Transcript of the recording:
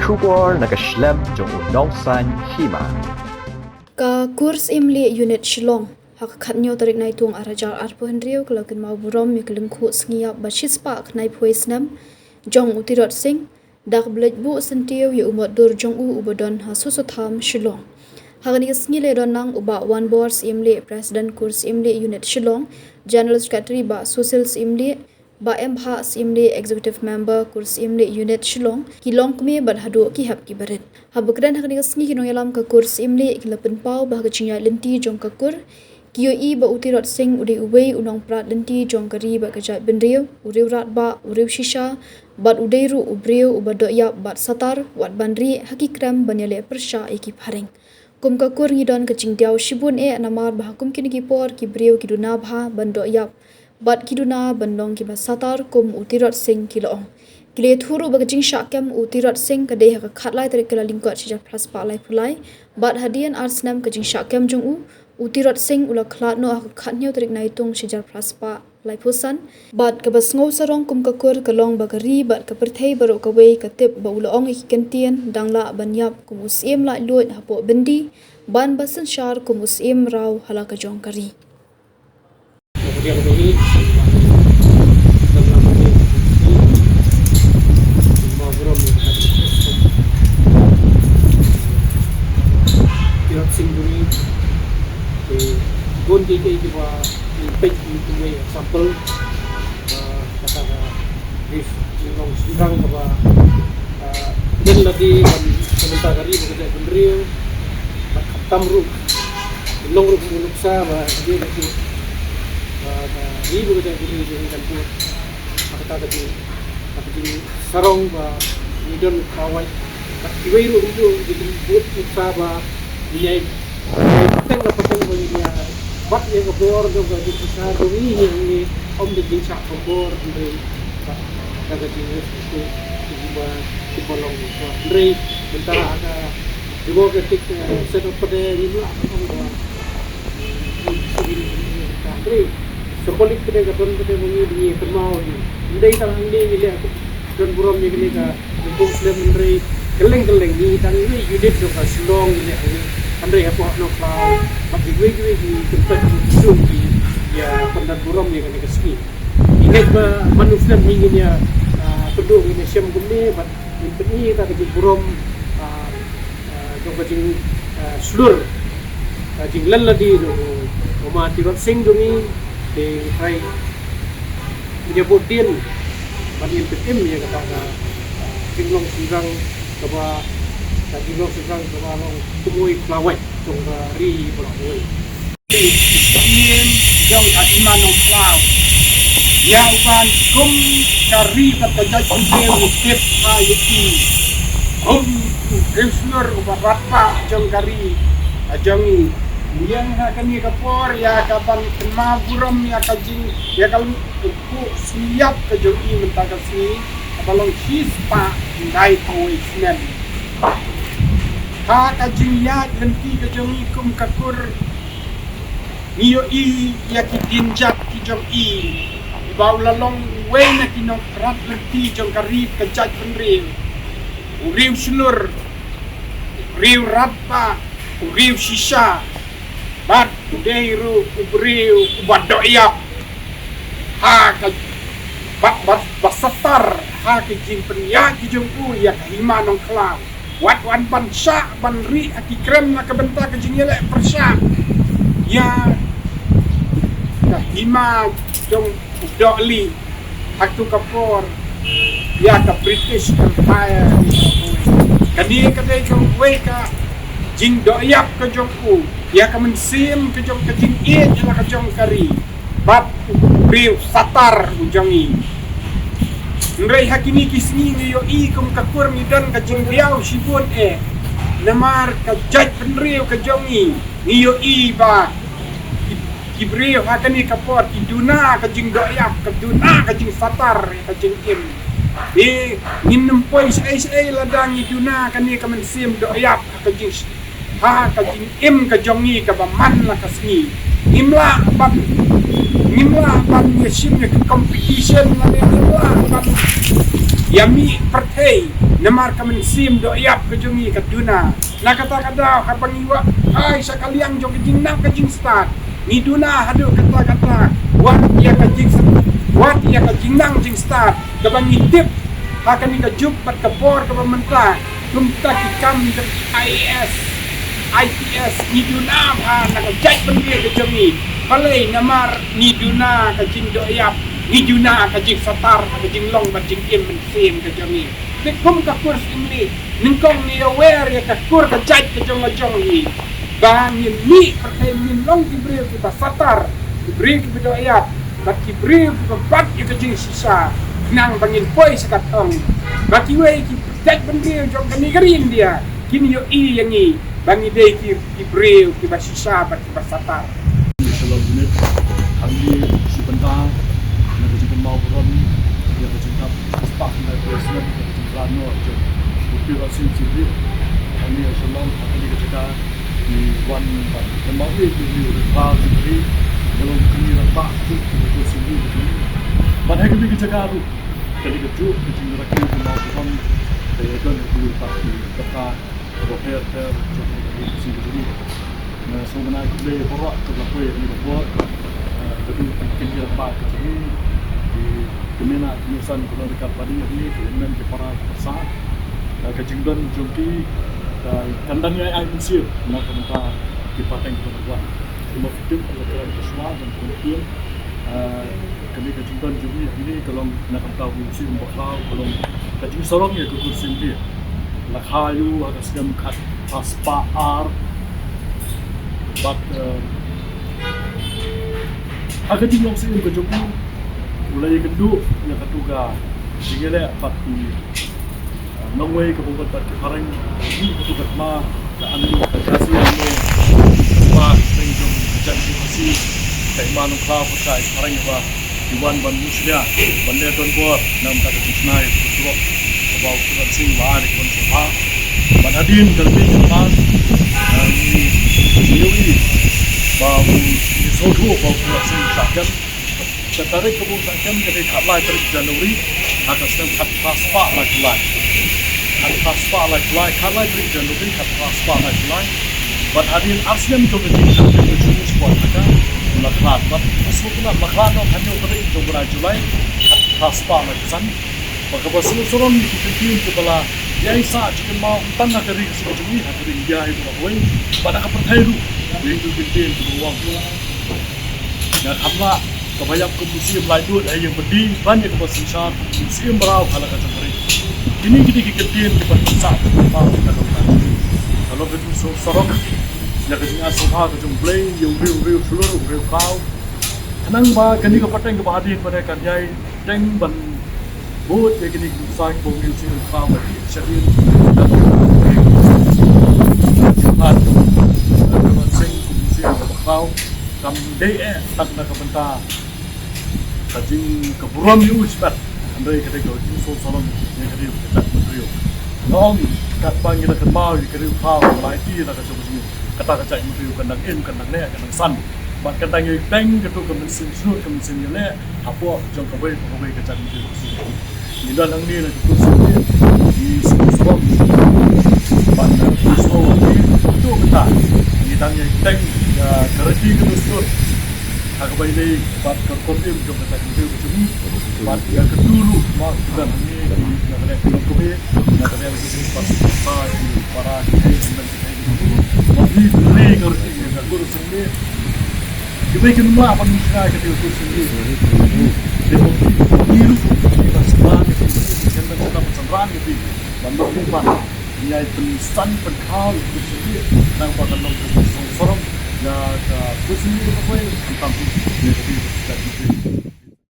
Shubor nakaslem jong unongsan hima. Ka kurs imli unit Shillong hak khatnyo tarik nai tung arajar arpo hendriu kalakin mau burom mi kelengku sngiyap bashis pak nai poisnam jong utirot sing dak blej bu sentiu yu umot dur jong u ubadon hasusotham Shillong. Hagani sngi don nang uba one board imli president kurs imli unit Shillong general secretary ba social imli ba MH imli executive member kurs imli unit Shillong kilong kmi bad hadu ki hap ki barit habukran hagani sngi kinong yalam ka kurs imli kilapen pau bah kacinya lenti jong ka kur kiyo i ba utirot sing udi ubei unong prat lenti jong kari ba kajat benriu uriu rat ba uriu shisha bat udairu ubriu ubado yap bat satar wat bandri hakikram banyale persha iki paring kum ka kur ngidon kacing diaw shibun namar bah kum kini ki por ki briu ki duna bha bando yap bat kiduna bandong ki basatar kum utirot sing kiloong kile thuru bagajing syakam utirot sing kadeh ka khatlai tarik kala lingkot sija plus pa lai pulai bat hadian arsnam kajing syakam jong u utirot sing ula khlat no ka khatnyo tarik nai tung sija plus pa lai pusan bat ka basngau sarong kum ka kur kalong bagari bat ka perthei baro ka wei ka tip ba ulaong ikantien dangla banyap kum usim lai luot hapo bendi ban basan shar kum usim raw halaka jong kari kemudian ini singkuri gon di page itu sampel kata if long sidang apa dan lagi sebentar hari bekerja bendril tamru long ruk nuksa bah dia lagi ini bekerja bendril dengan tu kata tadi sarong bah nidon kawai iwairu itu jadi buat nuksa bah dia pateng dia bat yang kebor juga di besar ini om di desa kebor dari kata jenis itu di bolong dari bentar ada juga ketik setup pada ini dari sekolah pada kapan pada mengi kermau dari tangan ini lihat dan buram ini ka untuk film dari geleng di tangan ini unit juga Shillong ini Andre apa nak kau bagi gue di tempat itu ya pendat buram yang kena kesini. Ingat manusia inginnya penduduk ini siam gune, but ini tak di buram jauh jing seluruh jing leladi tu, rumah tiwat sing dumi di try menyebut din, bagi PTM yang kata jinglong singgang kapa tadi lo sedang berlalu temui pelawat trong ri berlalu. Tim yang iman non pelaw, yang kan kum kari terkejut kumpul ukit ayuti, Krishner ubarapa jong kari ajangi, yang akan ni kapor ya kapan kema buram ya kajing ya kalau aku siap kejogi mentakasi balong hispa ngai koi senen. Ha kajinya henti kejongi kum kakur niyo i ya ki dinjak ki jong i bau lalong we na kinong krat lerti jong karib kejat penril uriu slur uriu rapa uriu shisha bat deiru uriu badoyak ha ka bat basatar ha ki jin penya ki jong u ya hima nong klau wat wan ban sya ban ri aki krem na kabenta ke jingle persya ya ka hima jong udoli haktu kapor ya ka British Empire kani kadai jong we ka jing doyak ke jong u ya ka mensim ke jong ke jing e jela ka jong kari bat riu satar ujangi Nrai hakini kisni niyo i kum kakur midon ka jingriau sibun namar ka jaj penriu ka jongi niyo i ba kibriu hakani kapor kiduna ka jingdoyak ka duna ka jing satar ka jingim nginem poi sai ladang iduna kani ka mensim doyak ka jing ha ka jingim ka jongi ka baman la kasni nimla ban yesim ke competition la nimla ban yami pertei namar kamen sim do yap kejongi kaduna na kata-kata kapangiwa ai sakaliang jong kejing nang kejing start ni duna hadu kata-kata wat ya kejing nang jing start kabangi tip akan ni kajup pat kapor ka pemerintah kumta kikam IPS ni duna na kajai pendia kejongi palai namar ni duna kejing do yap ni duna kejing satar kejing long kejing im sim kejongi kum ka kurs ini ningkong ni aware ya ka kur ka jaj ka jong ni bangin mi perkai min long diberi kita satar diberi kita ayat bat diberi kita bat kita jing sisa nang bangin poi sekatong baki we ki jaj bendri jong negeri India kini yo i yang ni bangi dei ki diberi kita sisa bat kita satar Shalom unit kami sebentar nak jumpa mau beron ya jumpa spak dari presiden Rano je bukti rasim sendiri kami Shalom kami kerja di wan mau di hal sendiri dalam kami letak itu sendiri pada kami kerja tu jadi kerja rakyat mau beron dan itu pasti kata roher sendiri nah sebenarnya kita berak terlalu ini buat tapi kerja letak jadi kemana kemudian kalau dekat padi ini kemudian para besar kejengdan jompi kandangnya air mesir nak kita dipateng kita buat cuma fikir kalau kesuar dan kemudian kami kejengdan jompi ini kalau nak tahu mesir bakal kalau kejeng sorong ya kursi dia nak hayu ada segala kat paspaar but agak tinggal sih kejengdu mulai kedua yang ketiga tinggal pati nongway kebukat pati parang ini kebukat ma dan anu kasih anu ma tengok janji kasih kayak mana kau pakai parang apa diwan banusnya bandar tuan buat nam kata tusnai terus sebab tuan sing bahar ikon semua badadin terlebih cepat ini bau ini sodo bau tuan sing sakit tertarik kebukaan jadi kaplai tarik Januari atas nama kat paspa lagi kaplai tarik Januari kat paspa lagi buat hadirin asliam tu menjadi berjumpa sebuah mereka melaklat buat sesuatu melaklat no hanya tarik Januari Julai kat paspa lagi san maka berseluruh dikirim kepala yang sah jika mau tangga dari sebelumnya hadirin dia itu bahawa pada kepercayaan itu dikirim ke ruang dan apa kebanyak komisi pelajar yang berdiri banyak kebesaran musim berau kalau kata mereka ini kita kekitin di pasar mau kita lakukan kalau betul sorok ya kerja soha kerja play yang review seluruh review kau kenang ba kini kepaten kebahagiaan pada kerjai teng ban buat ya kini sang bongil sih kau bagi syariat dan cepat dan sing komisi kau kam deh tak nak kebentar kajing keburuan di usbat andai kata kau jin so salon ni kari kita berio nong kat bang kita kenal di kari kau laiti nak kata begini kata berio kandang kandang le kandang san bat kandang yang teng ketu kemensin surut kemensin le apa jong kabai kata berio ni dalam ni nak kursi di semua bat semua itu betul ni tanya teng kerja ketu surut Akabai ni bat kerkotim jom kata kita begini, bat yang kedulu mak dan ini yang kena kerkotim, yang kena lagi pas para kita dan kita ini, bagi beri kerja yang kurus ini, kita kena apa mungkin kita kurus ini, demo biru kita sebelah kita kita bersandran kita, bandar kumpan, dia pensan penkau kurus ini, nampak dalam kursus forum. Ya, kursi ini apa yang tentang negatif